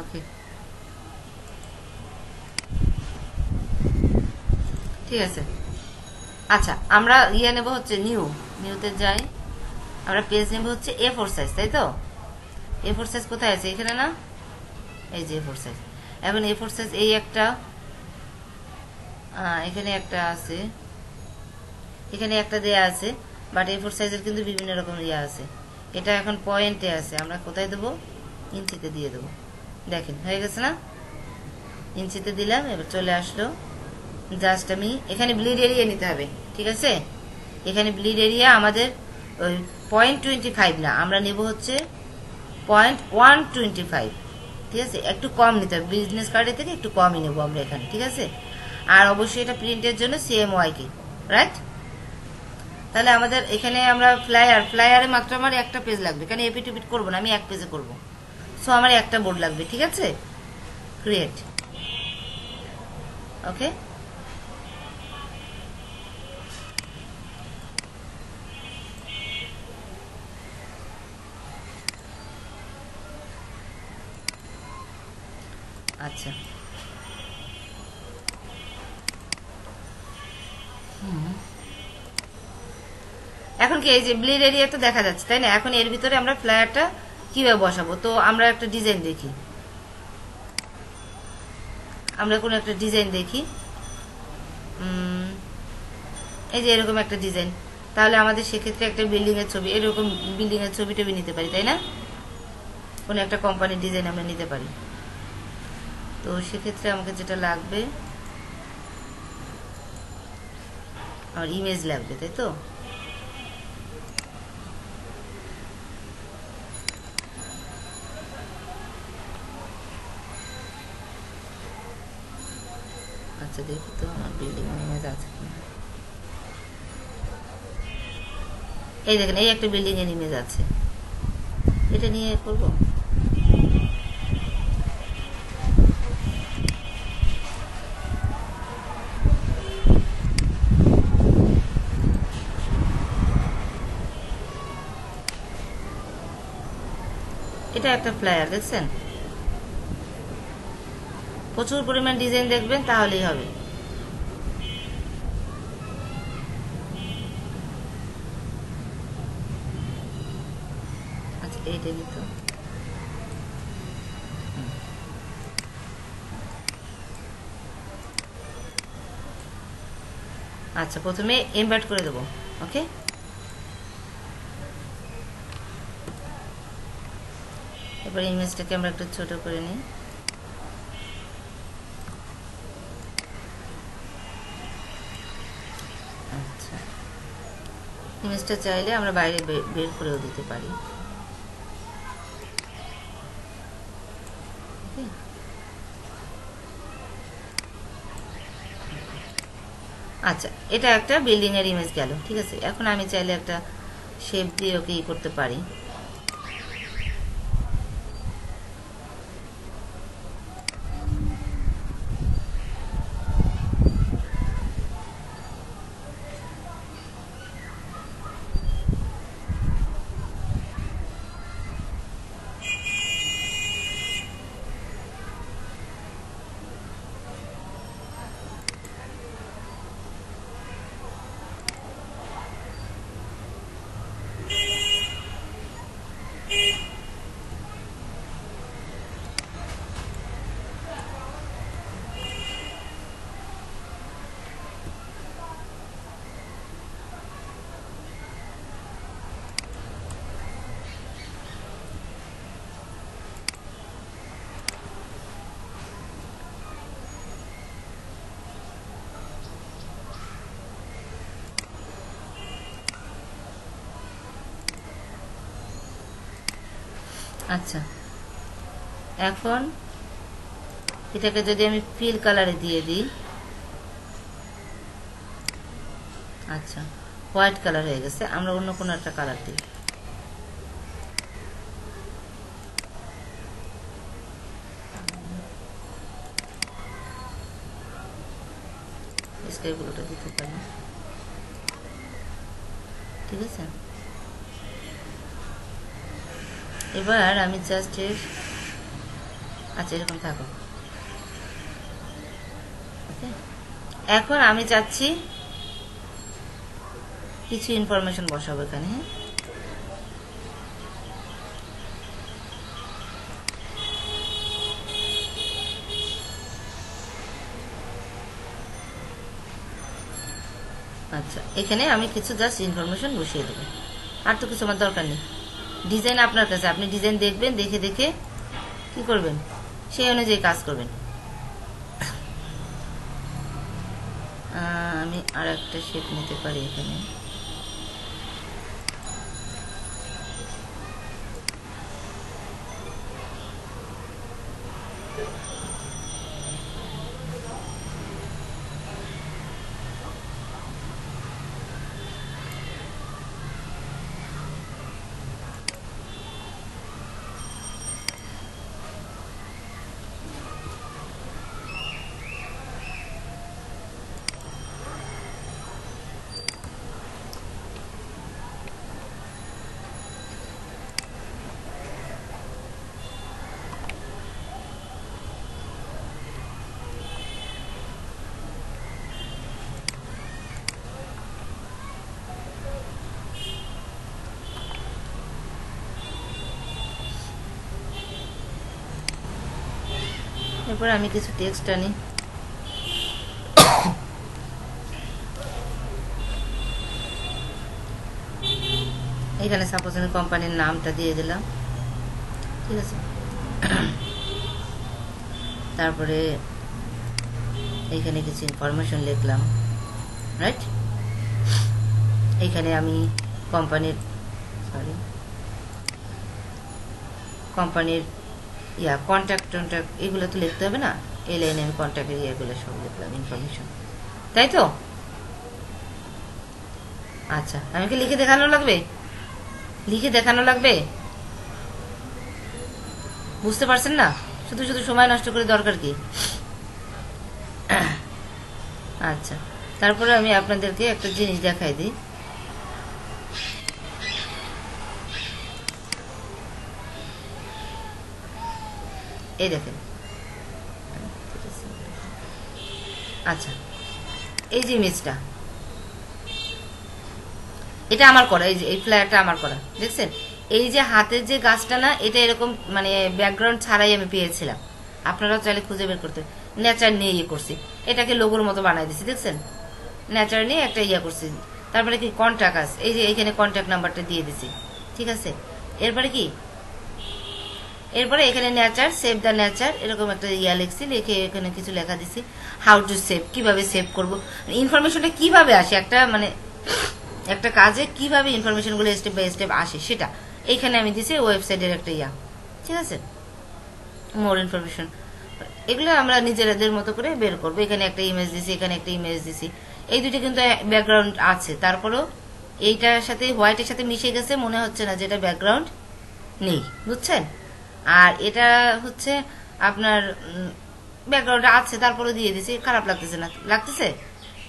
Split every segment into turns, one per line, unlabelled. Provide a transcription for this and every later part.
ওকে, ঠিক আছে। আচ্ছা, আমরা নেব হচ্ছে নিউতে যাই। আমরা পেজ নেব হচ্ছে A4 সাইজ, তাই তো? A4 সাইজ কোথায় আছে? এখানে না? এই যে A4 সাইজ। এখন A4 সাইজ এই একটা, এখানে একটা আছে, এখানে একটা দেয়া আছে, বাট A4 সাইজের কিন্তু বিভিন্ন রকম আছে। এটা এখন পয়েন্টে আছে, আমরা কোথায় দেবো? ইঞ্চিতে দিয়ে দেবো। দেখেন হয়ে গেছে না? ইঞ্চিতে দিলাম, এবার চলে আসলো। জাস্ট আমি এখানে ব্লিড এরিয়া নিতে হবে, ঠিক আছে? এখানে ব্লিড এরিয়া আমাদের ওই 0.25 না, আমরা নেব হচ্ছে 0.125, ঠিক আছে? একটু কম নিতে হবে, বিজনেস কার্ডের থেকে একটু কমই নেবো আমরা এখানে, ঠিক আছে? আর অবশ্যই এটা প্রিন্টের জন্য CMYK, রাইট? তাহলে আমাদের এখানে আমরা ফ্লায়ারে মাত্র আমার একটা পেজ লাগবে, কারণ এপিট উপিট করবো না, আমি এক পেজে করবো। সো আমার একটা বোর্ড লাগবে, ঠিক আছে? ক্রিয়েট, ওকে। আচ্ছা, এখন কি এই যে ব্লিড এরিয়া তো দেখা যাচ্ছে, তাই না? এখন এর ভিতরে আমরা ফ্লায়ারটা কিভাবে বসাবো? তো আমরা একটা ডিজাইন দেখি, আমরা কোনো একটা ডিজাইন দেখি। এই যে এরকম একটা ডিজাইন, তাহলে আমাদের সেক্ষেত্রে একটা বিল্ডিং এর ছবি, এরকম বিল্ডিং এর ছবি টবি নিতে পারি, তাই না? কোনো একটা কোম্পানির ডিজাইন আমরা নিতে পারি। তো সেক্ষেত্রে আমাকে যেটা লাগবে, আমার ইমেজ লাগবে, তাই তো? আচ্ছা দেখি তো আমার বিল্ডিং ইমেজ আছে কিনা। এই দেখেন, এই একটা বিল্ডিং এর ইমেজ আছে, এটা নিয়ে করবো। এটা একটা ফ্লায়ার, দেখছেন? প্রচুর পরিমাণ ডিজাইন দেখবেন, তাহলেই হবে। আচ্ছা, এইটা নিত। আচ্ছা, প্রথমে এমবেড করে দেবো, ওকে। এবার ইমেজটাকে আমরা একটু ছোট করে নিই। আচ্ছা, ইমেজটা চাইলে আমরা বাইরে বের করেও দিতে পারি। আচ্ছা, এটা একটা বিল্ডিং এর ইমেজ গেল, ঠিক আছে? এখন আমি চাইলে একটা শেপ দিয়ে ওকে করতে পারি। আচ্ছা, এখন এটাকে যদি আমি ফিল কালারে দিয়ে দিই, আচ্ছা হোয়াইট কালার হয়ে গেছে, আমরা অন্য কোনো একটা কালার দিই। স্কাইগুলোটা দিতে পারি, ঠিক আছে? এবার আমি জাস্ট আচ্ছা এরকম থাকো। ওকে, এখন আমি চাচ্ছি কিছু ইনফরমেশন বসাবো এখানে। হ্যাঁ, আচ্ছা এখানে আমি কিছু জাস্ট ইনফরমেশন বসিয়ে দেবো, আর তো কিছু আমার দরকার নেই। ডিজাইন আপনার কাছে, আপনি ডিজাইন দেখবেন, দেখে দেখে কি করবেন, সেই অনুযায়ী কাজ করবেন। আমি আর একটা শেপ নিতে পারি এখানে। এরপর আমি কিছু টেক্সট আনি। এখানে সাপোজ আমি কোম্পানির নামটা দিয়ে দিলাম, ঠিক আছে। তারপরে এইখানে কিছু ইনফরমেশন লিখলাম, রাইট। এইখানে আমি কোম্পানির কন্ট্যাক্ট এগুলো তো লিখতে হবে না, এই লাইনে আমি কন্ট্যাক্টের ইয়েগুলো সব লিখলাম, ইনফরমেশন, তাই তো। আচ্ছা আমি কি লিখে দেখানো লাগবে? বুঝতে পারছেন না? শুধু শুধু সময় নষ্ট করে দরকার কি? আচ্ছা, তারপরে আমি আপনাদেরকে একটা জিনিস দেখাই দিই। এই দেখেন, আচ্ছা এই যে ইমেজটা, এটা আমার করা, এই যে এই ফ্ল্যাটটা আমার করা, দেখছেন? এই যে হাতের যে গাছটা না, এটা এরকম মানে ব্যাকগ্রাউন্ড ছাড়াই আমি পেয়েছিলাম। আপনারাও চাইলে খুঁজে বের করতে, নেচার নিয়ে ইয়ে করছি, এটাকে লোগোর মতো বানাই দিছি, দেখছেন? নেচার নিয়ে একটা ইয়ে করছি। তারপরে কি কন্ট্যাক্ট আছে, এই যে এইখানে কন্ট্যাক্ট নাম্বারটা দিয়ে দিছি, ঠিক আছে। এরপরে কি, এরপরে এখানে নেচার, সেভ দ্য নেচার, এরকম একটা ইয়া লিখছি, লিখে এখানে কিছু লেখা দিছি, হাউ টু সেভ, কিভাবে সেভ করবো, ইনফরমেশনটা কিভাবে আসে, একটা মানে একটা কাজে কিভাবে ইনফরমেশনগুলো স্টেপ বাই স্টেপ আসে সেটা এইখানে আমি দিছি, ওয়েবসাইটের একটা ইয়া, ঠিক আছে, মোর ইনফরমেশন। এগুলো আমরা নিজেদের মতো করে বের করবো। এখানে একটা ইমেজ দিছি, এখানে একটা ইমেজ দিছি, এই দুটো কিন্তু ব্যাকগ্রাউন্ড আছে, তারপরেও এইটার সাথে হোয়াইটের সাথে মিশে গেছে, মনে হচ্ছে না যেটা ব্যাকগ্রাউন্ড নেই, বুঝছেন? আর এটা হচ্ছে আপনার ব্যাকগ্রাউন্ড আছে, তারপরে দিয়ে দিছি, খারাপ লাগতেছে না, লাগতেছে,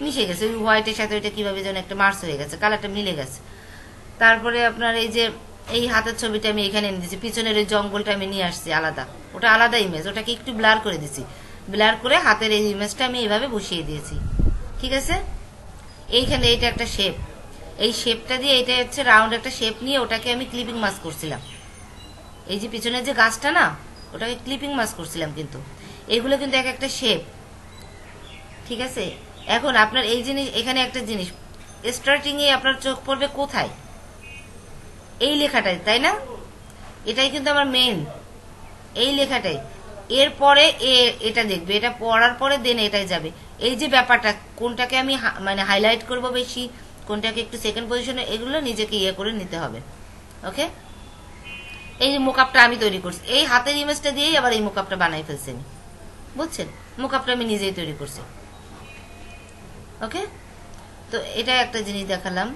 মিশে গেছে, ওই হোয়াইটের সাথে ওইটা কিভাবে যেন একটা মার্চ হয়ে গেছে, কালারটা মিলে গেছে। তারপরে আপনার এই যে এই হাতের ছবিটা আমি এখানে এনে দিয়েছি, পিছনের ওই জঙ্গলটা আমি নিয়ে আসছি আলাদা, ওটা আলাদা ইমেজ, ওটাকে একটু ব্লার করে দিছি, ব্লার করে হাতের এই ইমেজটা আমি এইভাবে বসিয়ে দিয়েছি, ঠিক আছে। এইখানে এইটা একটা শেপ, এই শেপটা দিয়ে, এটা হচ্ছে রাউন্ড একটা শেপ নিয়ে ওটাকে আমি ক্লিপিং মাস্ক করছিলাম, এই যে পিছনের যে গাছটা না, ওটাকে ক্লিপিং মাস্ক করছিলাম, কিন্তু এগুলো কিন্তু এক একটা শেপ, ঠিক আছে। এখন আপনার এই জিনিস, এখানে একটা জিনিস, স্টার্টিং এ আপনার চোখ পড়বে কোথায়, এই লেখাটাই, তাই না? এটাই কিন্তু আমার মেইন, এই লেখাটাই। এরপরে এটা দেখবে, এটা পড়ার পরে দেন এটাই যাবে। এই যে ব্যাপারটা, কোনটাকে আমি মানে হাইলাইট করব বেশি, কোনটাকে একটু সেকেন্ড পজিশনে, এগুলো নিজেকে ইয়ে করে নিতে হবে, ওকে। এই যে মোকআপটা আমি তৈরি করছি, এই হাতের ইমেজটা দিয়েই আবার এই মোকআপটা বানাই ফেলছি আমি, বুঝছেন? মোকআপটা আমি নিজেই তৈরি করছি, ওকে। তো এটা একটা জিনিস দেখালাম।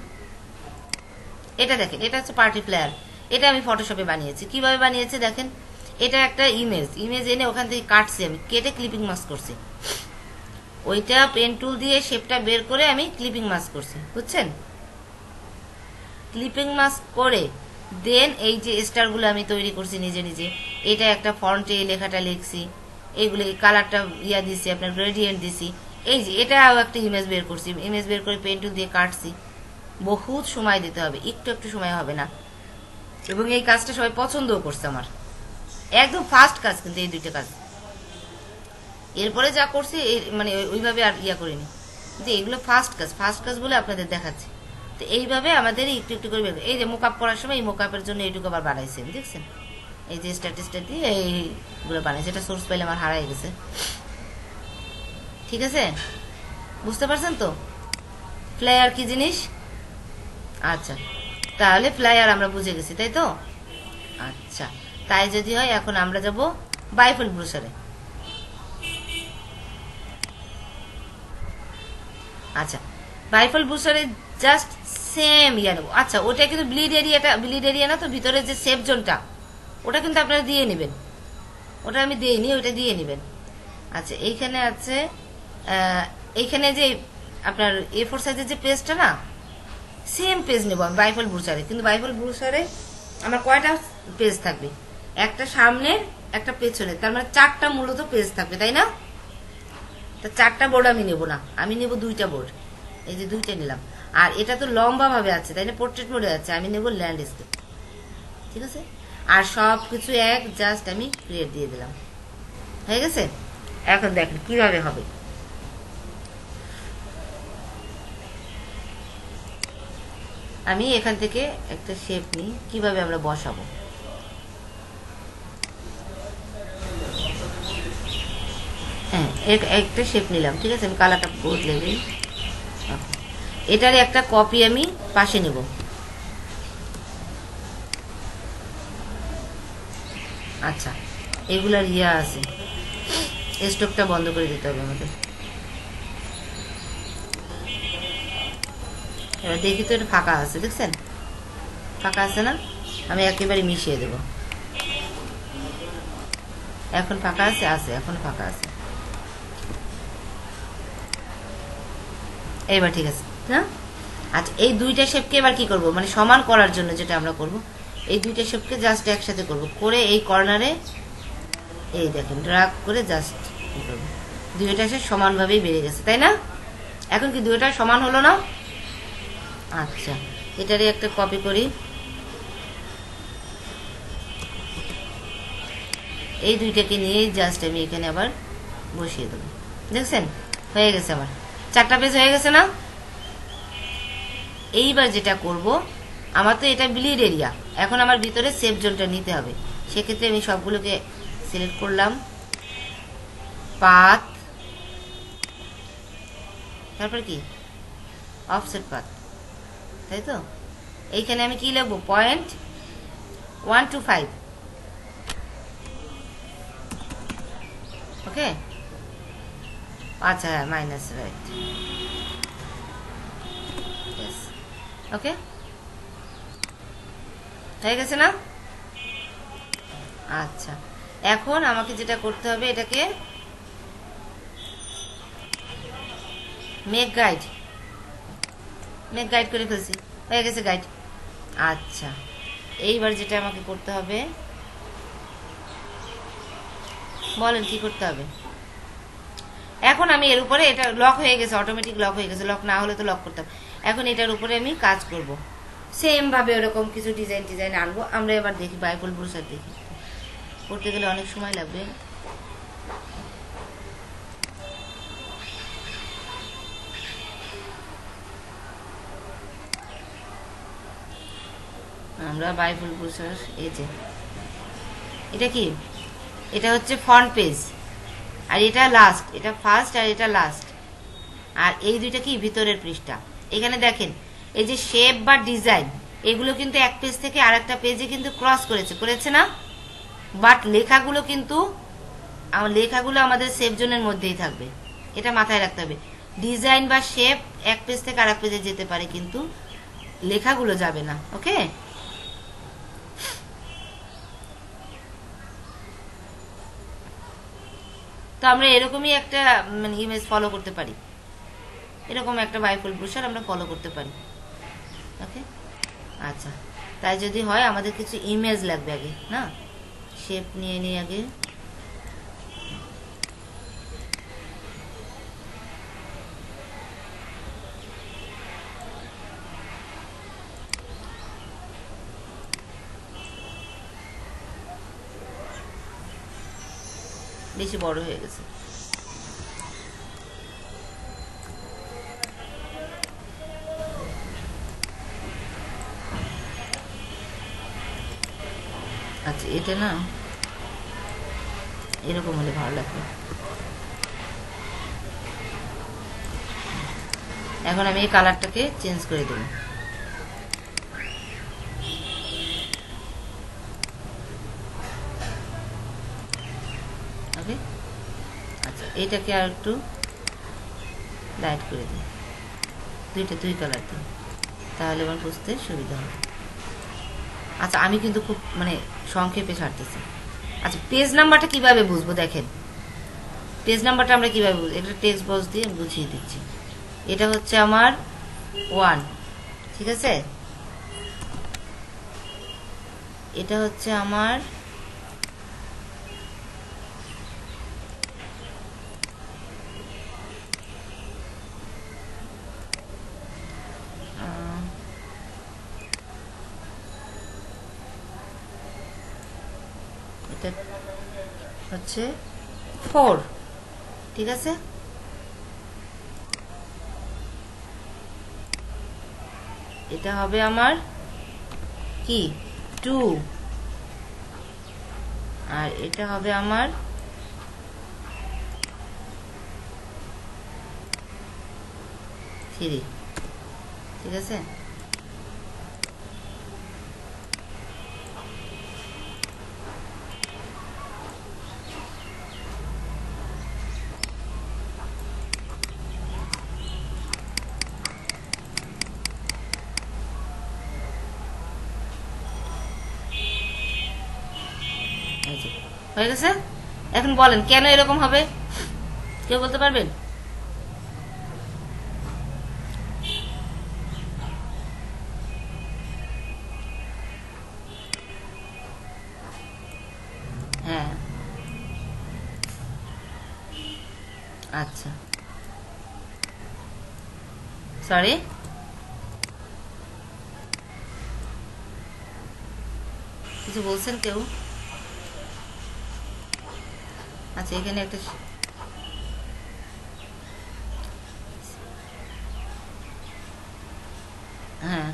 এটা দেখেন, এটা হচ্ছে পার্টি প্লেয়ার, এটা আমি ফটোশপে বানিয়েছি। কিভাবে বানিয়েছি দেখেন, এটা একটা ইমেজ এনে ওখান থেকে কাটছি, আমি কেটে ক্লিপিং মাস্ক করছি, ওইটা পেন টুল দিয়ে শেপটা বের করে আমি ক্লিপিং মাস্ক করছি, বুঝছেন? ক্লিপিং মাস্ক করে দেন এই যে স্টারগুলো আমি তৈরি করছি নিজে নিজে, এটা একটা ফন্টে এই লেখাটা লিখছি, এইগুলো কালারটা দিছি, আপনার গ্রেডিয়েন্ট দিছি, এই যে এটাও একটা ইমেজ বের করছি, ইমেজ বের করে পেন টুল দিয়ে কাটছি। বহুত সময় দিতে হবে, একটু একটু সময় হবে না। এবং এই কাজটা সবাই পছন্দও করছে আমার, একদম ফাস্ট কাজ কিন্তু এই দুইটা কাজ। এরপরে যা করছি মানে ওইভাবে আর করিনি, কিন্তু এগুলো ফাস্ট কাজ বলে আপনাদের দেখাচ্ছি। তো এইভাবে আমাদের একটু একটু করে এই যে মোকআপ করার সময় এই মোকআপের জন্য এইটুকু আবার বানাইছি দেখছেন, এই যে স্ট্যাটিস্টার দিয়ে এইগুলো বানাইছি। এটা সোর্স পাইলে আমার হারাই গেছে। ঠিক আছে, বুঝতে পারছেন তো ফ্লায়ার কি জিনিস? আচ্ছা, তাহলে ফ্লায়ার আমরা বুঝে গেছি, তাই তো? আচ্ছা, তাই যদি হয় এখন আমরা যাব বাইফল ব্রোশারে। আচ্ছা, বাইফল ব্রোশারে জাস্ট সেম নেবো। আচ্ছা, ওটা কিন্তু ব্লিড এরিয়া না তো, ভিতরে যে সেফ জোনটা ওটা কিন্তু আপনারা দিয়ে নেবেন, ওটা আমি দিইনি, ওইটা দিয়ে নেবেন। আচ্ছা, এইখানে আছে, এইখানে যে আপনার A4 সাইজের যে পেজটা না, সেম পেজ নেবো আমি বাইফল ব্রোশারে। কিন্তু বাইফল ব্রোশারে আমার কয়টা পেজ থাকবে? একটা সামনে, একটা পেছনে, তার মানে 4টা মূলত পেজ থাকবে, তাই না? তা 4টা বোর্ড আমি নেব না, আমি নেব 2টা বোর্ড। এই যে 2টা নিলাম। আর এটা তো লম্বা ভাবে আছে, তাই না? পোর্ট্রেট মোডে আছে, আমি নেব ল্যান্ডস্কেপ। ঠিক আছে, আর সব কিছু জাস্ট আমি ক্রিয়েট দিয়ে দিলাম, হয়ে গেছে। এখন দেখেন কিভাবে হবে। আমি এখান থেকে একটা শেপ নিই, কিভাবে আমরা বসাবো। হ্যাঁ, একটা শেপ নিলাম, ঠিক আছে। আমি কালারটা বদলে দিই। এটার একটা কপি আমি পাশে নেব। আচ্ছা, এগুলার আছে, স্টকটা বন্ধ করে দিতে হবে আমাদের। এবার দেখি তো এটা ফাঁকা আছে, দেখছেন ফাঁকা আছে না? আমি একেবারে মিশিয়ে দেব। এখন ফাঁকা আছে, এখন ফাঁকা আছে। এবার ঠিক আছে না? আচ্ছা, এই 2টা শেপকে এবার কি করব, মানে সমান করার জন্য যেটা আমরা করব, এই 2টা শেপকে জাস্ট একসাথে করব, করে এই কর্নারে এই দেখেন ড্রাগ করে জাস্ট করব। 2টা শেপ সমানভাবেই বেড়ে গেছে, তাই না? এখন কি 2টা সমান হলো না? আচ্ছা, এটারই একটা কপি করি। এই 2টাকে নিয়ে জাস্ট আমি এখানে আবার বসিয়ে দেবো, দেখছেন হয়ে গেছে আমার 4টা পেজ হয়ে গেছে না? এইবার যেটা করব, আমার তো এটা ব্লিড এরিয়া, এখন আমার ভিতরে সেফ জোনটা নিতে হবে। সেক্ষেত্রে আমি সবগুলোকে সিলেক্ট করলাম, পাথ, তারপর কি অফসেট পাথ, তাই তো? এইখানে আমি কি লিখবো, 0.125, ওকে। আচ্ছা, হ্যাঁ, মাইনাস, রাইট, ওকে, হয়ে গেছে না? আচ্ছা, এখন আমাকে যেটা করতে হবে, এটাকে মেক গাইড করে ফেলছি, হয়ে গেছে গাইড। আচ্ছা, এইবার যেটা আমাকে করতে হবে, বলেন কি করতে হবে? এখন আমি এর উপরে, এটা লক হয়ে গেছে, অটোমেটিক লক হয়ে গেছে, লক না হলে তো লক করতাম। এখন এটার উপরে আমি কাজ করব, সেম ভাবে ওরকম কিছু ডিজাইন আনবো আমরা। এবার দেখি বাইফল ব্রোশার, দেখি করতে গেলে অনেক সময় লাগবে। আমরা বাইফল ব্রোশার, এই যে এটা কি, এটা হচ্ছে ফ্রন্ট পেজ, আর এটা লাস্ট, এটা ফার্স্ট আর এটা লাস্ট, আর এই 2টা কি ভিতরের পৃষ্ঠা। এখানে দেখেন এই যে শেপ বা ডিজাইন, এগুলো কিন্তু এক পেজ থেকে আরেকটা পেজে কিন্তু ক্রস করেছে না? বাট লেখাগুলো কিন্তু আমাদের সেফ জোনের মধ্যেই থাকবে, এটা মাথায় রাখতে হবে। ডিজাইন বা শেপ এক পেজ থেকে আরেক পেজে যেতে পারে, কিন্তু লেখাগুলো যাবে না, ওকে। তো আমরা এরকমই একটা মানে ইমেজ ফলো করতে পারি, এরকম একটা বাইফল ব্রোশার আমরা ফলো করতে পারি, ওকে। আচ্ছা, তাই যদি হয় আমাদের কিছু ইমেজ লাগবে আগে, না? শেপ নিয়ে নিই আগে। বেশি বড় হয়ে গেছে। আচ্ছা, এটা না এরকম হলে ভালো লাগবে। এখন আমি এই কালারটাকে চেঞ্জ করে দেবো। ওকে, আচ্ছা এইটাকে আর একটু লাইট করে দিই, দুই কালার দিই, তাহলে আমার বুঝতে সুবিধা হবে। আচ্ছা, আমি কিন্তু খুব মানে সংক্ষেপে ছাড়তেছি। আচ্ছা, পেজ নাম্বারটা কিভাবে বুঝবো দেখেন। পেজ নাম্বারটা আমরা কিভাবে বুঝবো, একটা টেক্সট বক্স দিয়ে আমি বুঝিয়ে দিচ্ছি। এটা হচ্ছে আমার 1, ঠিক আছে? এটা হচ্ছে আমার এটা হচ্ছে 4, ঠিক আছে? এটা হবে আমার কি 2, আর এটা হবে আমার 3, ঠিক আছে? হয়ে গেছে। এখন বলেন কেন এরকম হবে, কেউ বলতে পারবেন? হ্যাঁ, আচ্ছা, সরি, কিছু বলছেন কেউ? আচ্ছা, এখানে একটা হ্যাঁ,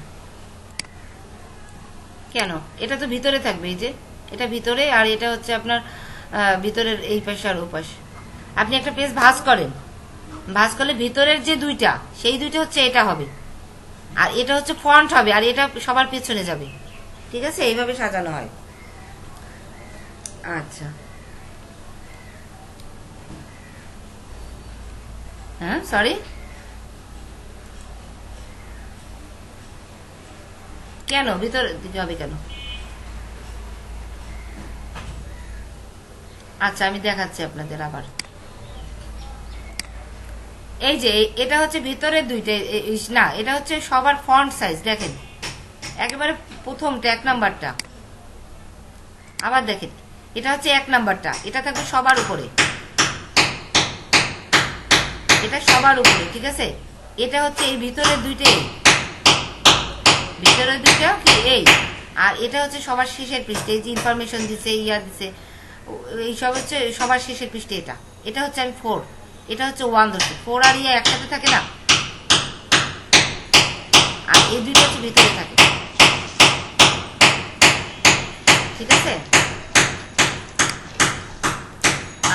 কেন? এটা তো ভিতরে থাকবে, এই যে এটা ভিতরে, আর এটা হচ্ছে আপনার ভিতরের এই পাশে আর ও পাশে। আপনি একটা পেজ ভাঁজ করেন, ভাঁজ করলে ভিতরের যে দুইটা, সেই দুইটা হচ্ছে এটা হবে, আর এটা হচ্ছে ফ্রন্ট হবে, আর এটা সবার পেছনে যাবে, ঠিক আছে? এইভাবে সাজানো হয়। আচ্ছা, হ্যাঁ, সরি, কেন ভিতর দিকে হবে কেন? আচ্ছা, আমি দেখাচ্ছি আপনাদের আবার। এই যে এটা হচ্ছে ভিতরের দুইটা, না, এটা হচ্ছে সবার ফন্ট সাইজ, দেখেন একেবারে প্রথমটা 1 নাম্বারটা, আবার দেখেন এটা হচ্ছে 1 নাম্বারটা, এটা থাকবে সবার উপরে, এটা সবার উপরে, ঠিক আছে? এটা হচ্ছে এই ভিতরের দুইটাই, ভিতরের দুইটা কি এই, আর এটা হচ্ছে সবার শেষের পৃষ্ঠে, এই যে ইনফরমেশন দিছে, ইয়া দিছে, এইসব হচ্ছে সবার শেষের পৃষ্ঠে। এটা এটা হচ্ছে আমি 4, এটা হচ্ছে 1 ধরছি, 4 আর ইয়া একসাথে থাকে না, আর এই দুইটা হচ্ছে ভিতরে থাকে, ঠিক আছে?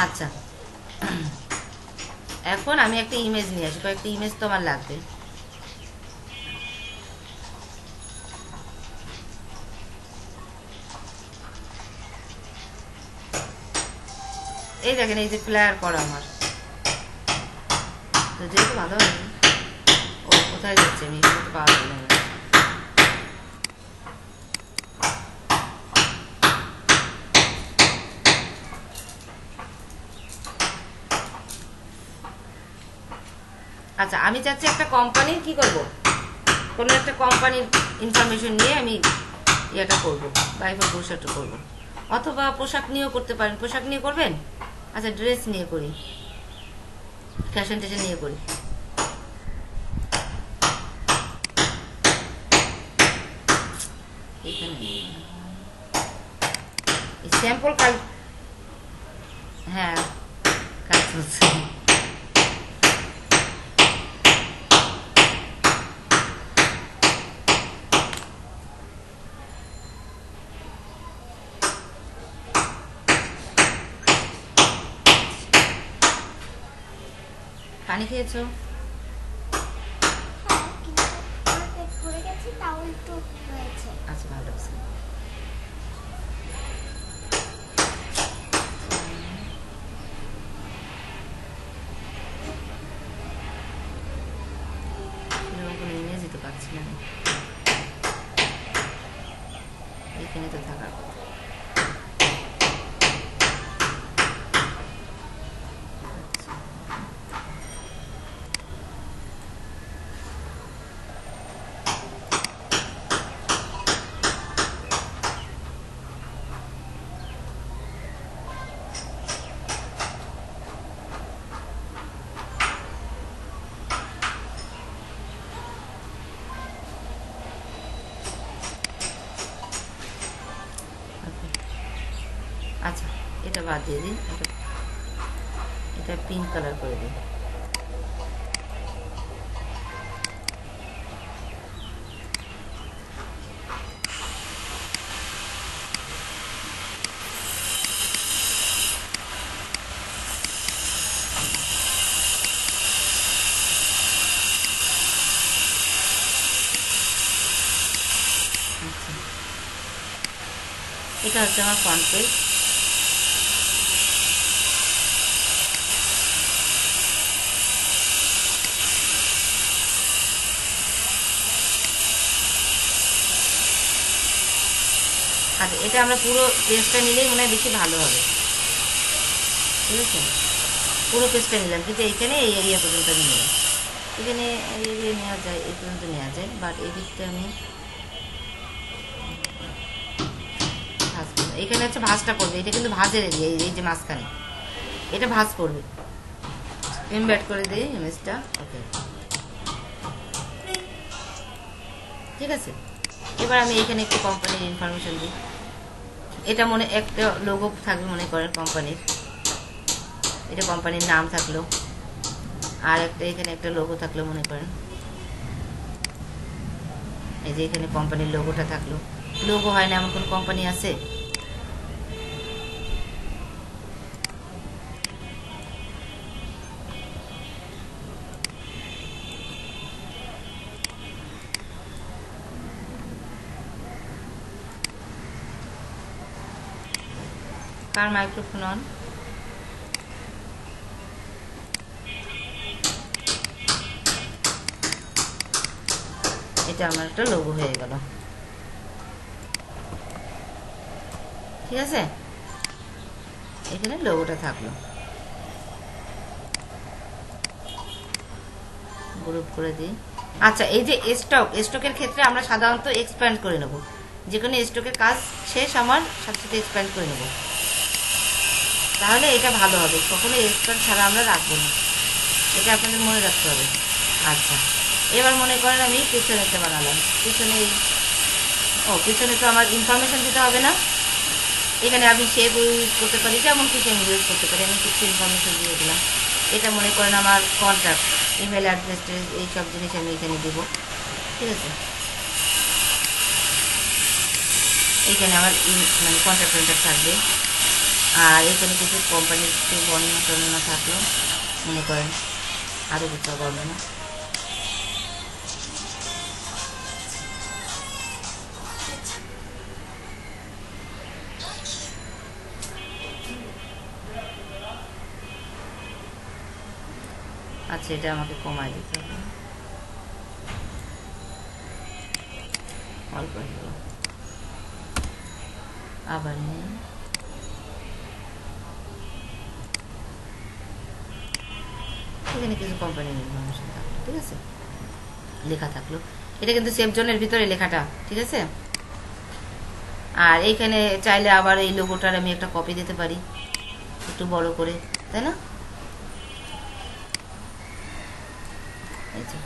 আচ্ছা, এখন আমি একটা ইমেজ নিয়ে আসি, কয়েকটা ইমেজ তো আমার লাগবে। এই দেখেন, এই যে প্লেয়ার করা আমার, তো যেহেতু ভালো হয়নি, ও কোথায় যাচ্ছে আমি একটু পাওয়া গেল না। আচ্ছা, আমি চাচ্ছি একটা কোম্পানির কি করব, কোনো একটা কোম্পানির ইনফরমেশন নিয়ে আমি ইয়েটা করবো, বাইফোর ব্রোশারটা করবো, অথবা পোশাক নিয়েও করতে পারেন। পোশাক নিয়ে করবেন? আচ্ছা, ড্রেস নিয়ে করি, ফ্যাশন টেশন নিয়ে করি। এখানে স্যাম্পল কাজ, হ্যাঁ কাজ হচ্ছে। পানি খেয়েছো? আচ্ছা, ভালো আছে। কোনো ইমেজই তো পাচ্ছি না, এখানে তো থাকার কথা। আচ্ছা, এটা বাদ দিয়ে দিন, এটা পিঙ্ক কালার করে দিন। এটা হচ্ছে আমার ফ্রন্ট পেজ। আচ্ছা, এটা আমরা পুরো পেজটা নিলেই মনে হয় বেশি ভালো হবে, ঠিক আছে? পুরো পেজটা নিলাম, কিন্তু এইখানে এই এরিয়া পর্যন্ত আমি নিলাম। এখানে এই এরিয়া নেওয়া যায়, এই পর্যন্ত নেওয়া যায়, বাট এই দিকটা আমি এখানে হচ্ছে ভাঁজটা করবে। এটা কিন্তু ভাঁজের এরিয়া, এই যে মাঝখানে এটা ভাঁজ করবে। এমবেড করে দিই ইমেজটা, ওকে, ঠিক আছে। এবার আমি এখানে একটু কোম্পানির ইনফরমেশন দিই। এটা মনে একটা লোগো থাকবে, মনে করেন কোম্পানির, এটা কোম্পানির নাম থাকলো, আর একটা এখানে একটা লোগো থাকলো, মনে করেন এই যে এখানে কোম্পানির লোগোটা থাকলো। লোগো হয় না এমন কোন কোম্পানি আছে? কার মাইক্রোফোন অন? এটা আমার একটা লোগো হয়ে গেল, ঠিক আছে। এখানে লোগোটা থাকলো, গ্রুপ করে দিই। আচ্ছা, এই যে স্টকের ক্ষেত্রে আমরা সাধারণত এক্সপ্যান্ড করে নেব, যে কোনো স্টকের কাজ শেষ আমার সাথে সাথে এক্সপ্যান্ড করে নেব, তাহলে এটা ভালো হবে। কখনো এক্সপ্যান্ড ছাড়া আমরা রাখবো না, এটা আপনাদের মনে রাখতে হবে। আচ্ছা, এবার মনে করেন আমি পিছনেতে বানালাম। পিছনে তো আমার ইনফরমেশন দিতে হবে না, এখানে আমি সেভ ইউজ করতে পারি, যেমন কিছু আমি ইউজ করতে পারি। আমি কিছু ইনফরমেশন দিয়ে দিলাম। এটা মনে করেন আমার কন্ট্যাক্ট, ইমেল অ্যাড্রেস, এইসব জিনিস আমি এখানে দেবো, ঠিক আছে। এইখানে আমার মানে কন্ট্যাক্ট থাকবে, আর এখানে কিছু কোম্পানির কিছু বর্ণনা থাকলো, মনে করেন আরও কিছু বর্ণনা। আচ্ছা, এটা আমাকে কমায় দিতে হবে, অল্প হলো, আবার নিয়ে এখানে কিছু কোম্পানির ইনফরমেশন থাকলো, ঠিক আছে, লেখা থাকলো। এটা কিন্তু সেভ জোনের ভিতরে লেখাটা, ঠিক আছে। আর এইখানে চাইলে আবার এই লোগোটার আমি একটা কপি দিতে পারি একটু বড় করে, তাই না? এই যে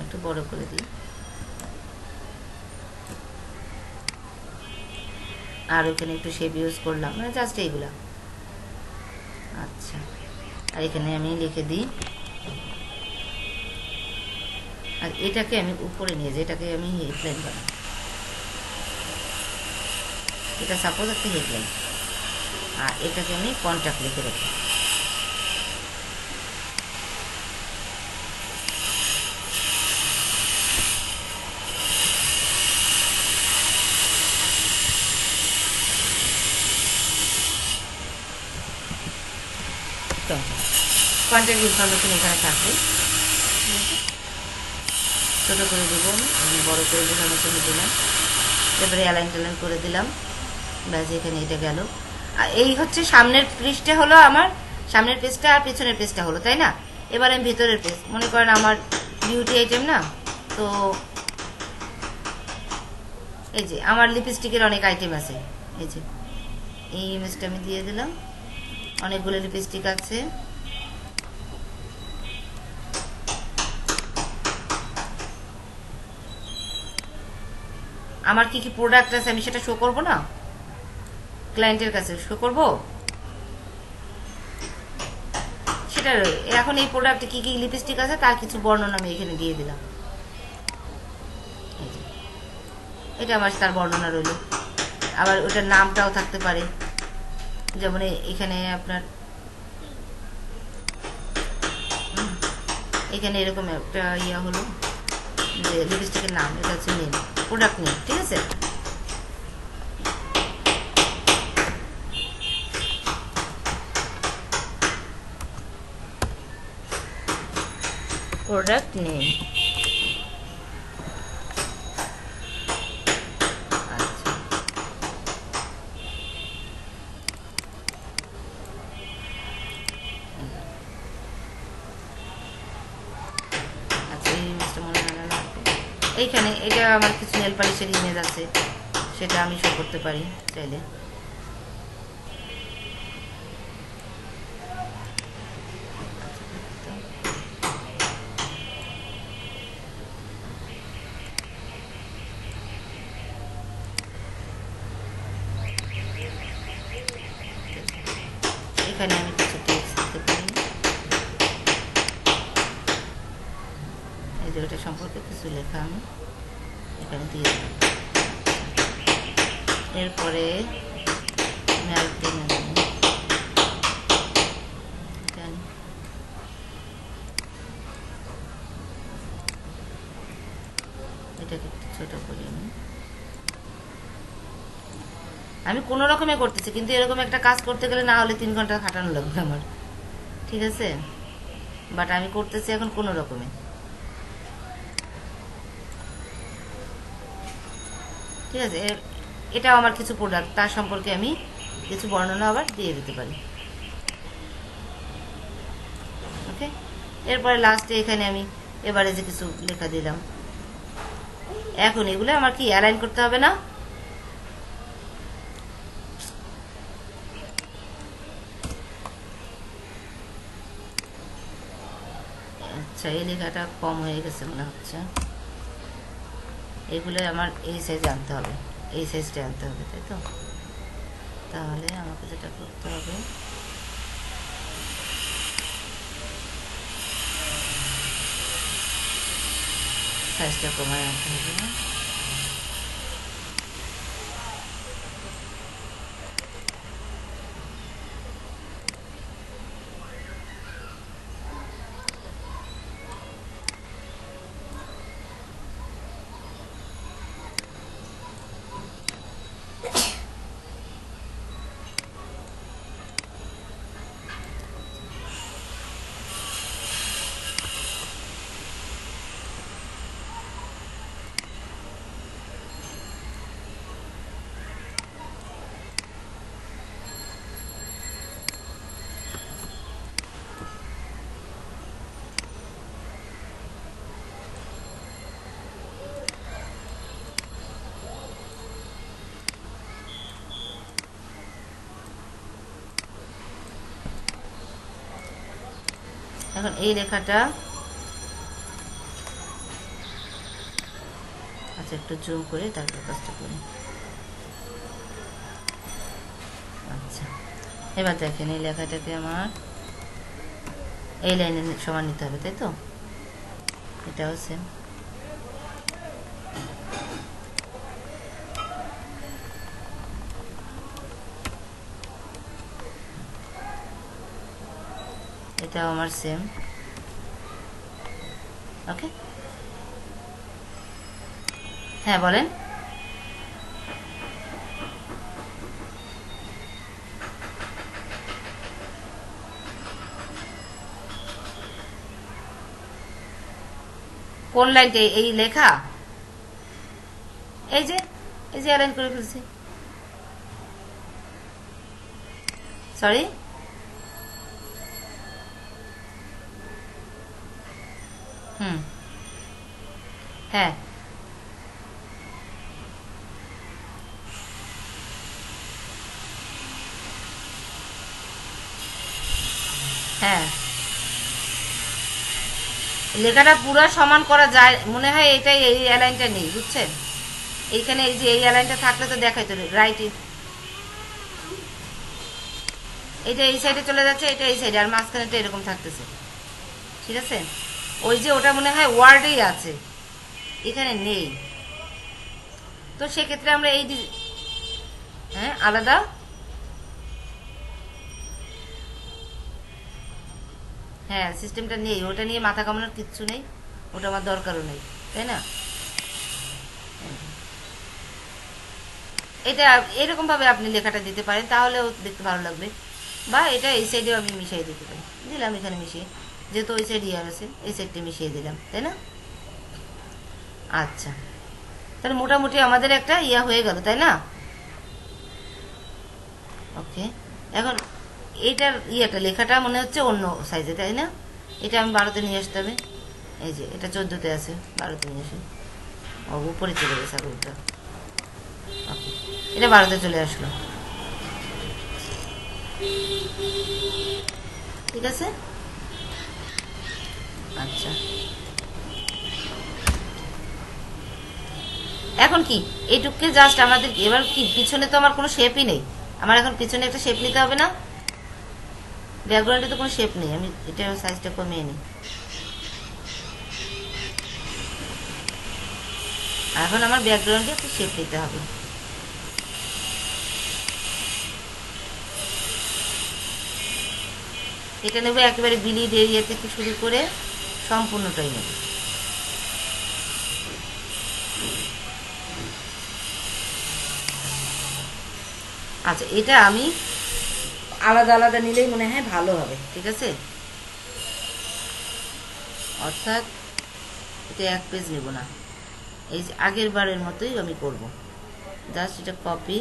একটু বড় করে দিই, আর ওখানে একটু শেপ ইউজ করলাম, মানে জাস্ট এইগুলা। আচ্ছা, আর এখানে আমি লিখে দিই, আর এটাকে আমি উপরে নিয়ে যাই, এটাকে আমি হেডলাইন বানাই, এটা সাপোজ একটা হেডলাইন, আর এটাকে আমি কন্ট্যাক্ট লিখে রাখি। কন্ট্যাক্ট ইনফরমেশন এখানে থাকবে, ছোটো করে দেবো, আমি বড়ো করে বোঝানোর জন্য দিলাম, এবারে অ্যালাইন ট্যালাইন করে দিলাম, ব্যাস এখানে এটা গেল। আর এই হচ্ছে সামনের পৃষ্ঠে হলো আমার, সামনের পেজটা আর পেছনের পেজটা হলো, তাই না? এবার আমি ভেতরের পেজ, মনে করেন আমার বিউটি আইটেম না, তো এই যে আমার লিপস্টিকের অনেক আইটেম আছে, এই যে এই ইমেজটা আমি দিয়ে দিলাম, অনেকগুলো লিপস্টিক আছে। আমার কি কি প্রোডাক্ট আছে আমি সেটা শো করব না, ক্লায়েন্টের কাছে শো করব সেটা। এখন এই প্রোডাক্টে কি কি লিপস্টিক আছে তার কিছু বর্ণনা আমি এখানে দিয়ে দিলাম, এটা আমার তার বর্ণনা রইল। আবার ওটার নামটাও থাকতে পারে, যেমন এখানে আপনার এখানে এরকম একটা ইয়া হলো যে লিপস্টিকের নাম, এটা হচ্ছে নেম, প্রোডাক্ট নেম, ঠিক আছে? প্রোডাক্ট নেম, এইখানে এটা আমার কিছু নেল পালিশের ইমেজ আছে, সেটা আমি শো করতে পারি চাইলে। এখানে আমি কিছু টেক্সট দিতে পারি, এই যে ওটা সম্পর্কে কিছু লেখা আমি এখানে দিয়ে দিলাম। এরপরে আমি আরেকটা এটাকে একটু ছোট করি আমি কোনো রকমে করতেছি, কিন্তু এরকম একটা কাজ করতে গেলে না হলে 3 ঘন্টা খাটানো লাগবে আমার, ঠিক আছে? বাট আমি করতেছি এখন কোনো রকমে, ঠিক আছে? এটাও আমার কিছু প্রোডাক্ট, তার সম্পর্কে আমি কিছু বর্ণনা আবার দিয়ে দিতে পারি, ওকে? এরপরে লাস্টে এখানে আমি এবারে যে কিছু লেখা দিলাম। এখন এগুলো আমার কি অ্যালাইন করতে হবে না? আচ্ছা, এই লেখাটা কম হয়ে গেছে মনে হচ্ছে, এগুলো আমার এই সাইজে আনতে হবে, এই সাইজটা আনতে হবে, তাই তো? তাহলে আমাকে যেটা করতে হবে, সাইজটা কমায় আনতে হবে। এখন এই লেখাটা, আচ্ছা একটু জুম করে তারপর কাজটা করি। আচ্ছা এবার দেখেন এই লেখাটাকে আমার এই লাইনে সমান নিতে হবে, তাই তো? এটাও সেম। এটাও আমার সেম। ওকে, হ্যাঁ বলেন। কোন লাইনটা? এই লেখা, এই যে অ্যালাইন করে ফেলছি। সরি, হুম, হ্যাঁ হ্যাঁ, লেখাটা পুরো সমান করা যায় মনে হয়। এটাই, এই অ্যালাইনটা নেই, বুঝছেন? এইখানে এই যে এই অ্যালাইনটা থাকলে তো দেখাই তো, রাইট এটা এই সাইডে চলে যাচ্ছে, এটা এই সাইডে, আর মাঝখানেটা এরকম থাকতেছে, ঠিক আছে? ওই যে ওটা মনে হয় ওয়ার্ডেই আছে, এখানে নেই। তো সেক্ষেত্রে আমরা এই হ্যাঁ আলাদা, হ্যাঁ সিস্টেমটা নেই, ওটা নিয়ে মাথা কামানোর কিচ্ছু নেই, ওটা আমার দরকারও নেই, তাই না? এটা এরকম ভাবে আপনি লেখাটা দিতে পারেন, তাহলেও দেখতে ভালো লাগবে। বা এটা এই সাইডেও আমি মিশিয়ে দিতে পারি, দিলাম এখানে মিশিয়ে, যেহেতু ওই সাইড ইয়ার আছে এই সাইডটা মিশিয়ে দিলাম, তাই না? আচ্ছা, তাহলে মোটামুটি আমাদের একটা ইয়া হয়ে গেল, তাই না? ওকে, এখন এইটার ইয়েটা লেখাটা মনে হচ্ছে অন্য সাইজে, তাই না? এটা আমি 12তে নিয়ে আসতে হবে। এই যে এটা 14তে আছে, 12তে নিয়ে আসি। ও উপরে চলে গেছে আগুনটা। ওকে, এটা 12তে চলে আসলো, ঠিক আছে। আচ্ছা, এখন কি এইটুককে জাস্ট আমাদের এবার কি, পিছনে তো আমার কোনো শেপই নেই, আমার এখন পিছনে একটা শেপ নিতে হবে না? ব্যাকগ্রাউন্ডে তো কোনো শেপ নেই, আমি এটা সাইজটা কমিয়ে নিই। এখন আমার ব্যাকগ্রাউন্ডে একটা শেপ নিতে হবে। এটা নেবো একেবারে বিলি এরিয়া থেকে শুরু করে সম্পূর্ণটাই নেব। আচ্ছা, এটা আমি আলাদা আলাদা নিলেই মনে হয় ভালো হবে, ঠিক আছে? অর্থাৎ এটা এক পেজ নেব না, এই যে আগের বারের মতোই আমি করব। জাস্ট এটা কপি,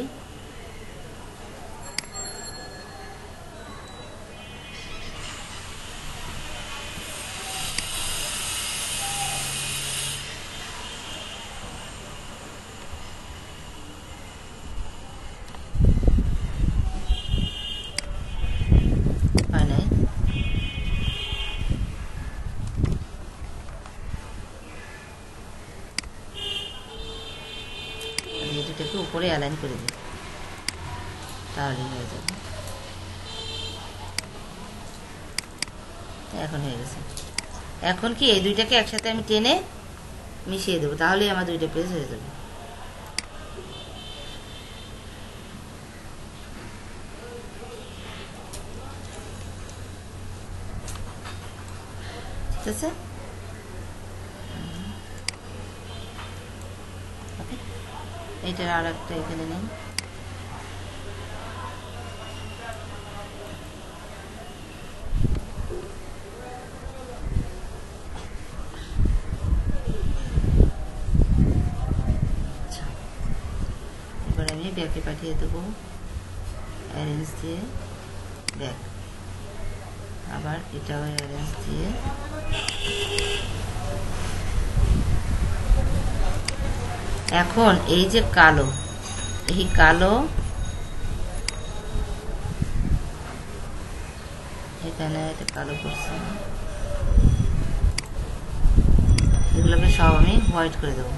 হয় নাই? এটাকে উপরে অ্যালাইন করে দিই, তাহলেই হয়ে যাবে। এখন হয়ে গেছে। এখন কি এই দুইটাকে একসাথে আমি টেনে মিশিয়ে দেবো, তাহলেই আমার দুইটা পেজ হয়ে যাবে। ঠিক আছে, ওকে। এইটার আর একটা এখানে নেই, এবার আমি ব্যাকে পাঠিয়ে দেবো, অ্যারেঞ্জ দিয়ে ব্যাক, আবার এটাও অ্যারেঞ্জ দিয়ে। এখন এই যে কালো, এই কালো এখানে এটা কালো করছি, এগুলোকে সব আমি হোয়াইট করে দেবো,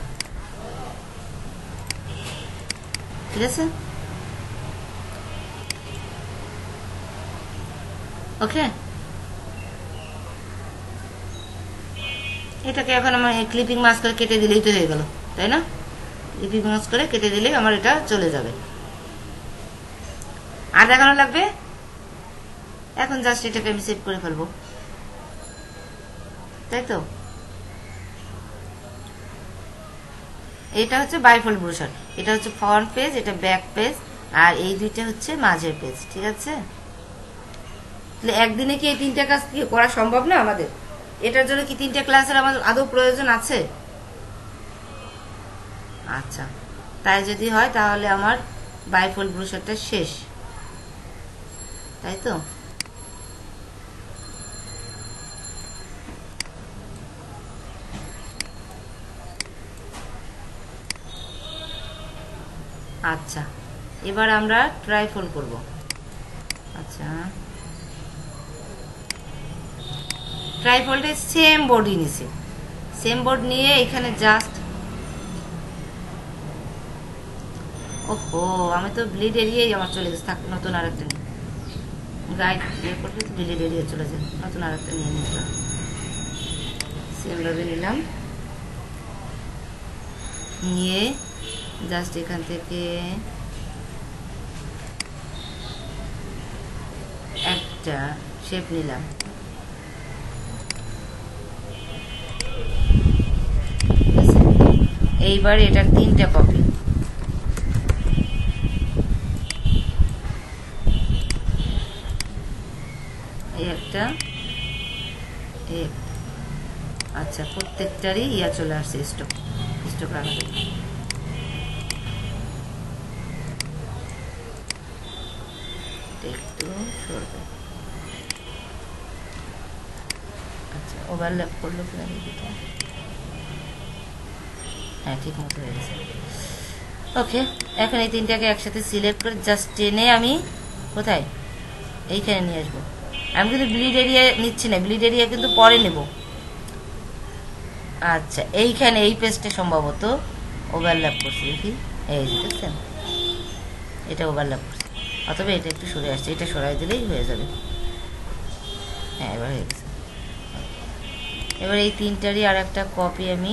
ঠিক আছে? ওকে, এটাকে এখন আমার ক্লিপিং মাস্ক করে কেটে দিলেই তো হয়ে গেল, তাই না? ক্লিপিং মাস্ক করে কেটে দিলেই আমার এটা চলে যাবে। আর দেখানো লাগবে? এখন জাস্ট এটাকে আমি সেভ করে ফেলবো, তাই তো? এটা হচ্ছে বাইফোল্ড ব্রোশার, এটা হচ্ছে ফ্রন্ট পেজ, এটা ব্যাক পেজ, আর এই দুইটা হচ্ছে মাঝের পেজ, ঠিক আছে? তাহলে একদিনে কি এই তিনটা কাজ কি করা সম্ভব না আমাদের? এটার জন্য কি তিনটা ক্লাসের আমাদের আদৌ প্রয়োজন আছে? আচ্ছা, তাই যদি হয় তাহলে আমার বাইফোল্ড ব্রোশারটা শেষ, তাই তো? আচ্ছা, এবার আমরা ট্রাইফোল্ড করব। আচ্ছা, ট্রাইফোল্ডে সেম বোর্ডই নিছে, সেম বোর্ড নিয়ে এখানে জাস্ট, ওহো আমি তো ব্লিড এরিয়াই আমার চলে গেছে, থাক নতুন আর একটা নিই, গাইড ইয়ে করলে তো ব্লিড এরিয়া চলে যায়, নতুন আর একটা নিয়ে নিলাম, সেমভাবে নিলাম, নিয়ে জাস্ট এখান থেকে একটা শেপ নিলাম, এইবার এটার তিনটা কপি, এই একটা, এই, আচ্ছা প্রত্যেকটারই ইয়া চলে আসছে, স্টক স্টক রাখা যাবে। একটু সরবে, আচ্ছা ওভারল্যাপ করলো কিনা দেখি তো, হ্যাঁ ঠিক মতো হয়ে গেছে। ওকে, এখন এই তিনটাকে একসাথে সিলেক্ট করে জাস্ট টেনে আমি কোথায় এইখানে নিয়ে আসবো। আমি কিন্তু ব্লিড এরিয়া নিচ্ছি না, ব্লিড এরিয়া কিন্তু পরে নেব। আচ্ছা এইখানে এই পেজটা সম্ভবত ওভারল্যাপ করছে, দেখি এই যে দেখছেন এটা ওভারল্যাপ করছে, অথবা এটা একটু সরে আসছে, এটা সরাই দিলেই হয়ে যাবে। হ্যাঁ এবার হয়ে গেছে। এবার এই তিনটারই আর একটা কপি আমি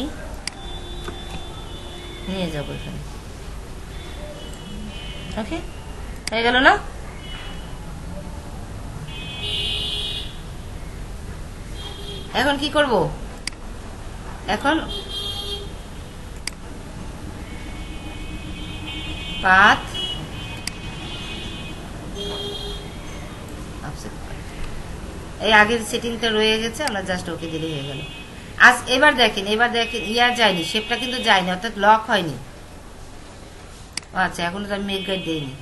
নিয়ে যাবো এখানে, ওকে হয়ে গেল না? এখন কি করব? এখন পাথ এই আগের সেটিংটা রয়ে গেছে, আমরা জাস্ট ওকে দিলেই হয়ে গেল। আজ এবার দেখেন ইয়া যায়নি, শেপটা কিন্তু যায়নি, অর্থাৎ লক হয়নি। আচ্ছা এখন তো আমি মেক গাইড দিইনি,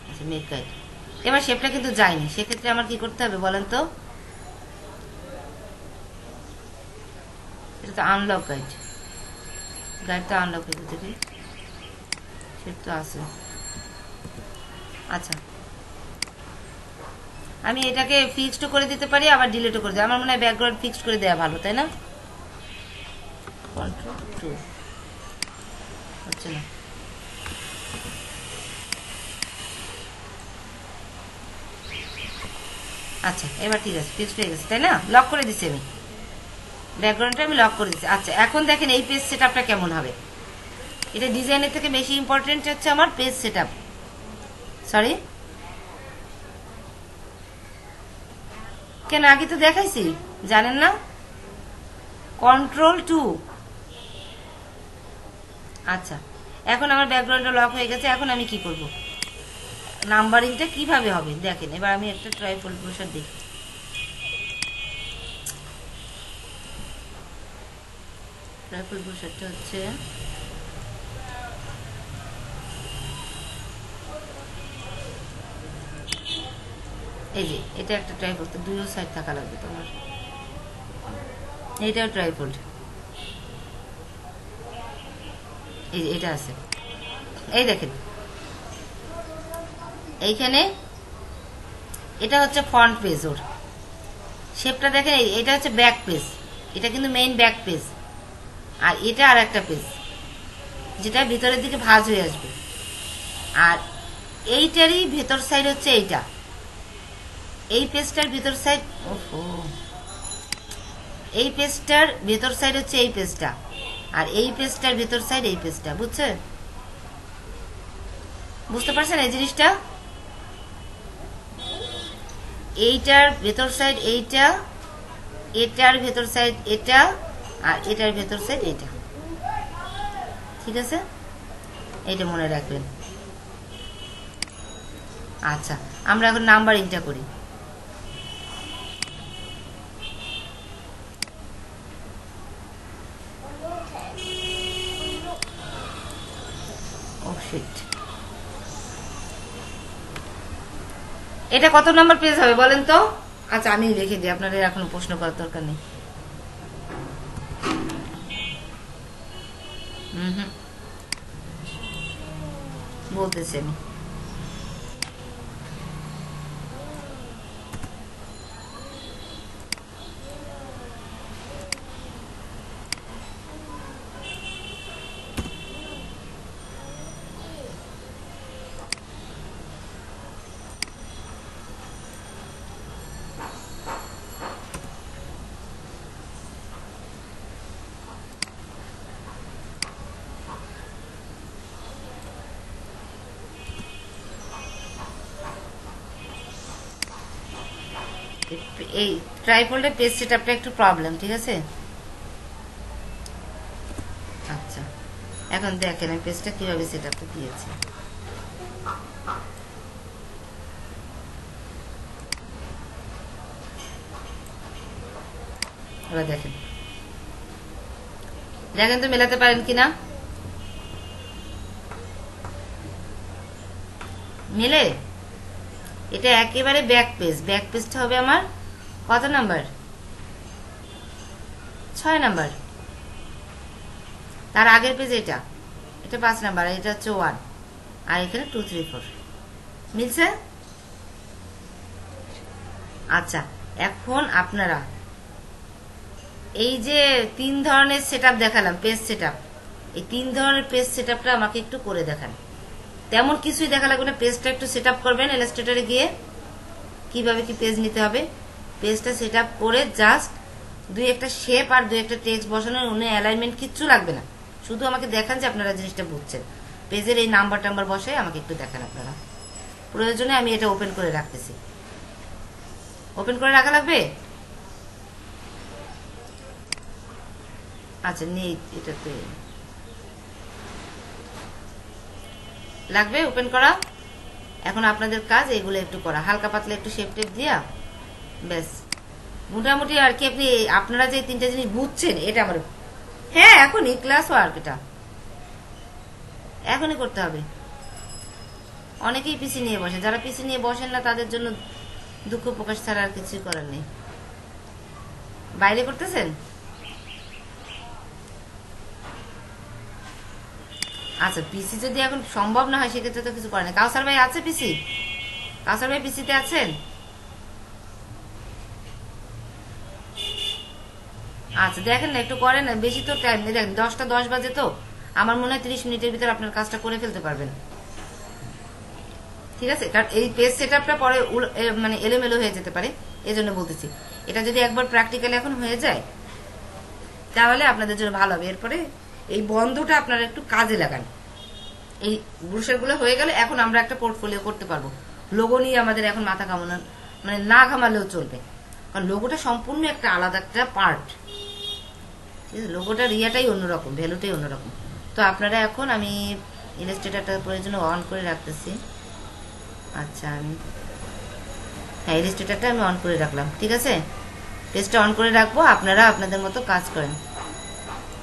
আচ্ছা মেক গাইড, এবার শেপটা কিন্তু যায়নি, সেক্ষেত্রে আমার কি করতে হবে বলেন তো? এটা তো আনলক গাইড, গাইডটা আনলক হয়ে যেতে কি শেপ তো আছে। আচ্ছা আমি এটাকে ফিক্সড করে দিতে পারি, আবার ডিলিটও করে দিই, আমার মনে হয় ব্যাকগ্রাউন্ড ফিক্সড করে দেওয়া ভালো, তাই না? কন্ট্রোল 2 হচ্ছে না, আচ্ছা এবার ঠিক আছে, ফিক্সড হয়ে গেছে তাই না? লক করে দিচ্ছি আমি, ব্যাকগ্রাউন্ডটা আমি লক করে দিচ্ছি। আচ্ছা এখন দেখেন এই পেজ সেটআপটা কেমন হবে। এটা ডিজাইনের থেকে বেশি ইম্পর্টেন্ট হচ্ছে আমার পেজ সেটআপ। সরি কেন, আগে তো দেখাইছি, জানেন না? কন্ট্রোল 2। আচ্ছা এখন আমার ব্যাকগ্রাউন্ডটা লক হয়ে গেছে, এখন আমি কি করব? নাম্বারিংটা কিভাবে হবে দেখেন। এবার আমি একটা ট্রাইফোল্ড ব্রোশার দেখি, ট্রাইফোল্ড ব্রোশারটা হচ্ছে এই যে, এটা একটা ট্রাইফোল্ড, তো দুটো সাইড থাকা লাগবে তোমার, এইটাও ট্রাইফোল্ড, এই যে এটা আছে, এই দেখেন এইখানে এটা হচ্ছে ফ্রন্ট পেজ, ওর শেপটা দেখেন, এটা হচ্ছে ব্যাক পেজ, এটা কিন্তু মেইন ব্যাক পেজ, আর এটা আর একটা পেজ, যেটা ভিতরের দিকে ভাঁজ হয়ে আসবে। আর এইটারই ভেতর সাইড হচ্ছে এইটা, এই পেজটার ভিতর সাইড, ওহো, এই পেজটার ভেতর সাইড হচ্ছে এই পেজটা, আর এই পেজটার ভেতর সাইড এই পেজটা। বুঝছেন? বুঝতে পারছেন এই জিনিসটা? এইটার ভেতর সাইড এইটা, এটার ভেতর সাইড এটা, আর এটার ভেতর সাইড এটা। ঠিক আছে, এইটা মনে রাখবেন। আচ্ছা, আমরা এখন নাম্বারিংটা করি। ও শিট, এটা কত নাম্বার পেজ হবে বলেন তো? আচ্ছা, আমি লিখে দিই, আপনাদের এখন প্রশ্ন করার দরকার নেই। বলতেছি আমি। এই ট্রাইপোডের পেজ সেটআপটা একটু প্রবলেম, ঠিক আছে? আচ্ছা, এখন দেখেন আমি পেজটা কিভাবে সেটআপটা দিয়েছি। এবার দেখেন, দেখেন তো মেলাতে পারেন কিনা। মেলে? এটা একেবারে ব্যাক পেজ, ব্যাক পেজটা হবে আমার কত নাম্বার? 6 নাম্বার। তার আগের পেজ এটা, এটা 5 নাম্বার, আর এটা হচ্ছে 1, আর এখানে 2 3 4। মিলছে? আচ্ছা, এখন আপনারা এই যে 3 ধরনের সেটআপ দেখালাম, পেজ সেটআপ, এই 3 ধরনের পেজ সেটআপটা আমাকে একটু করে দেখান। তেমন কিছুই দেখা লাগবে না, পেজটা একটু সেটআপ করবেন ইলাস্ট্রেটরে গিয়ে, কিভাবে কি পেজ নিতে হবে। পেজটা সেটআপ করে জাস্ট 2-1টা শেপ আর 2-1টা টেক্সট বসানোর, অন্য অ্যালাইনমেন্ট কিচ্ছু লাগবে না। শুধু আমাকে দেখান যে আপনারা জিনিসটা বুঝছেন। পেজের এই নাম্বার টাম্বার বসায় আমাকে একটু দেখান আপনারা। প্রয়োজনে আমি এটা ওপেন করে রাখতেছি। ওপেন করে রাখা লাগবে? আচ্ছা, নেই, এটাতে লাগবে ওপেন করা। এখন আপনাদের কাজ এগুলো একটু করা, হালকা পাতলা একটু শেপ টেপ দিয়া, ব্যাস মোটামুটি আর কি। আপনি আপনারা যে 3টা জিনিস বুঝছেন, এটা আমার, হ্যাঁ, এখনই ক্লাস ওয়ার্ক, এটা এখনই করতে হবে। অনেকেই পিসি নিয়ে বসে, যারা পিসি নিয়ে বসেন না তাদের জন্য দুঃখ প্রকাশ ছাড়া আর কিছুই করার নেই। বাইরে করতেছেন? আচ্ছা, পিসি যদি এখন সম্ভব না হয় সেক্ষেত্রে তো কিছু করে না। কাউসার ভাই আছে পিসি? কাউসার ভাই পিসিতে আছেন? আচ্ছা, দেখেন না, একটু করেন না, বেশি তো টাইম নেই। দেখেন 10টা 10 বাজে, তো আমার মনে হয় 30 মিনিটের ভিতরে আপনার কাজটা করে ফেলতে পারবেন। ঠিক আছে, কারণ এই পেজ সেটআপটা পরে মানে এলোমেলো হয়ে যেতে পারে, এজন্য বলতেছি। এটা যদি একবার প্র্যাকটিক্যালি এখন হয়ে যায় তাহলে আপনাদের জন্য ভালো হবে। এরপরে এই বন্ধটা আপনারা একটু কাজে লাগান। এই ব্রুশারগুলো হয়ে গেলে এখন আমরা একটা পোর্টফোলিও করতে পারবো। লোগো নিয়ে আমাদের এখন মাথা ঘামানো, মানে না ঘামালেও চলবে, কারণ লোগোটা সম্পূর্ণ একটা আলাদা একটা পার্ট। ঠিক আছে, লোগোটার ইয়েটাই অন্যরকম, ভ্যালুটাই অন্যরকম। তো আপনারা এখন, আমি ইলাস্ট্রেটরটা প্রয়োজন অন করে রাখতেছি। আচ্ছা, আমি, হ্যাঁ, ইলাস্ট্রেটরটা আমি অন করে রাখলাম। ঠিক আছে, পেজটা অন করে রাখবো, আপনারা আপনাদের মতো কাজ করেন।